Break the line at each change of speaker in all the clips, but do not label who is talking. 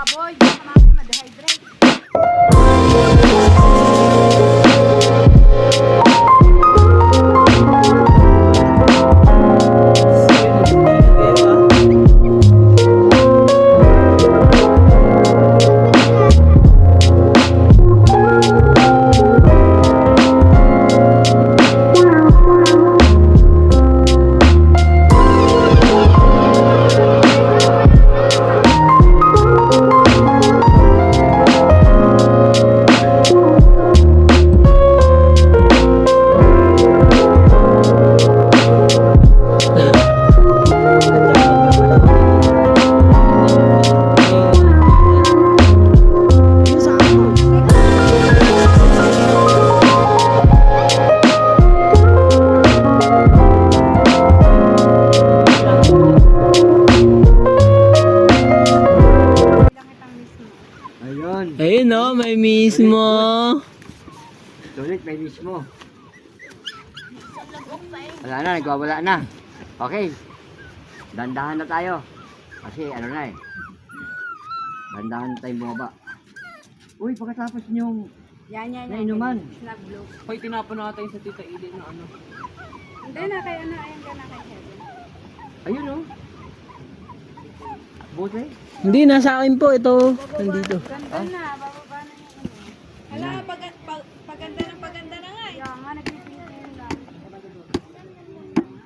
baboy. Baka mamaya ma-dehydrate.
Ayun.
Ayun no, may mismo.
Sulit, may mismo. Wala na, nagwawala na. Okay. Dandahan na tayo. Kasi ano na eh. Dandahan na tayong bumaba. Uy, pagkatapos niyong
Yan.
nainuman.
Snap blue.
Hoy, tinapon natin sa Tita Ili na ano.
Hindi na kay ano, ayan ka na kay Heaven.
Ayun oh. Buti.
Hindi, nasa akin po ito. Nandito.
Ganda na, bababa na yung ano. Hala, paganda na nga eh. Kaya nga, nagpipintin lang.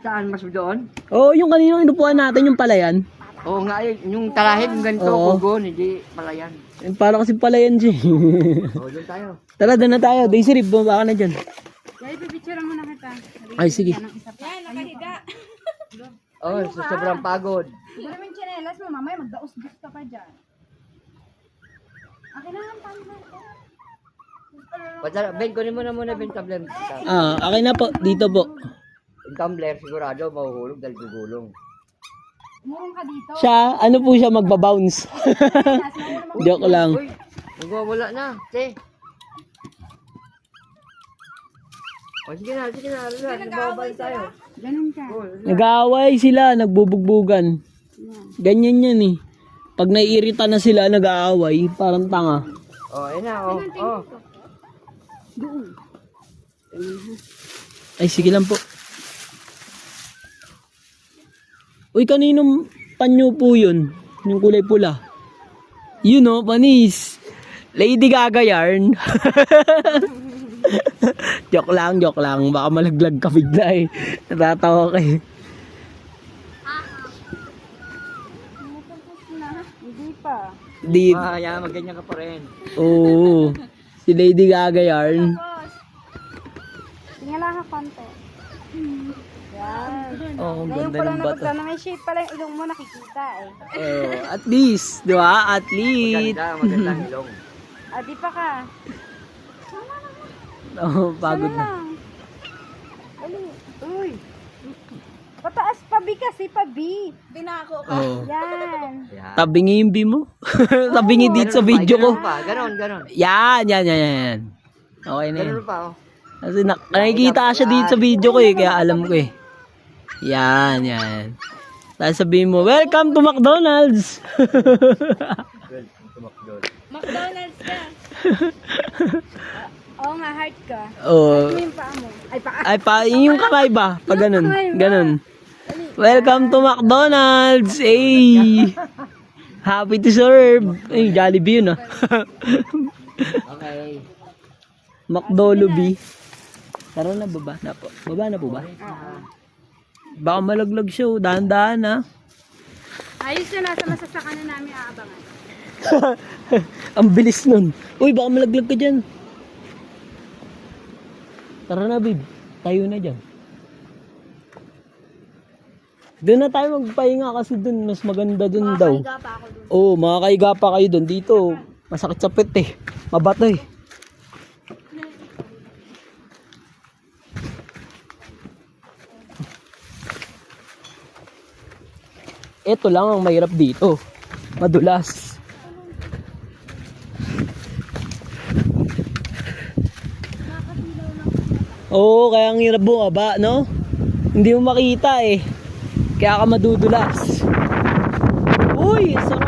Saan? Mas doon?
Oo, yung kanina inupuan natin, yung palayan.
Oo nga, yung talahib, yung ganito,
Oo.
kugon, hindi palayan.
Para kasi palayan siya.
Oo, doon tayo.
Tara, doon na tayo. Daisy Rib, bumaba ka na dyan.
Kaya ipipicture mo na kita.
Ay, sige.
Yan, nakahiga.
Oh, sa sobrang pagod.
Siguro mo yung chinelas mo, mamaya magdaos-dos ka pa dyan. Akin na lang, paano na?
Ben, kunin mo na muna Ben tumbler.
Okay na po. Dito po.
Yung tumbler, sigurado, mahuhulog dahil gugulong.
Murong ka dito.
Siya, ano po siya, magbabounce. Joke lang.
Uy, magwawala na. Te. O, sige na. Nagbabal tayo.
Ganun ka.
Oh,
Nag-aaway sila, nagbubugbugan. Ganyan yan eh. Pag naiirita na sila, nag-aaway. Parang tanga.
ayun na, oh.
Ay, sige lang po. Uy, kaninong panyo po yun? Yung kulay pula. Yun o, panis. Lady Gaga yarn. Joke lang. Baka malaglag ka bigla eh. Natatawa ka eh.
Hindi pa.
Di,
Yan, magganyan ka pa rin.
oo. Si Lady Gaga yarn.
Tapos, tingala ka konti. Yan.
Oh, ang
Ngayon
ganda
pa lang
ng bato.
napagtanong, may shape pala yung ilong mo nakikita eh.
Oh, at least, di ba? Athlete.
Magandang ilong.
Di pa ka.
Oh, pagod
Sana
na.
lang. Dali. Uy. Pataas pa B kasi pa B. Binako ka.
Oh.
Yan.
Yan.
Tabingi yung B mo. Tabingi dito sa video ko.
Ganon.
Yan. Okay na yan.
Ganon pa, oh.
Kasi nakikita siya dito sa video ko eh, kaya alam ko eh. Yan. Tapos sabihin mo, welcome to McDonald's!
McDonald's ka. Oo nga, heart ka.
Oh.
Ano yung paa mo? Ay, paa.
Ay, yung kamay ba? Pag ganun. Welcome to McDonald's! Hey! Happy to serve! Ay, Jollibee yun ah.
Okay.
McDolobee. Tara na, baba na po. Baba na po ba? Baka malaglag siya, oh. Dahan-dahan ah.
Ayos na, nasa masasaka na namin aabangan.
Ang bilis nun. Uy, baka malaglag ka dyan. Tara na, babe. Tayo na dyan. Doon na tayo magpahinga kasi doon mas maganda doon daw.
Makakaiga pa ako dun.
Oo, makakaiga pa kayo doon. Dito, masakit sa pet eh. Mabato eh. Ito lang ang mahirap dito. Madulas. Oo, kaya ang hirap bumaba, no? Hindi mo makita eh. Kaya ka madudulas. Uy, sarap.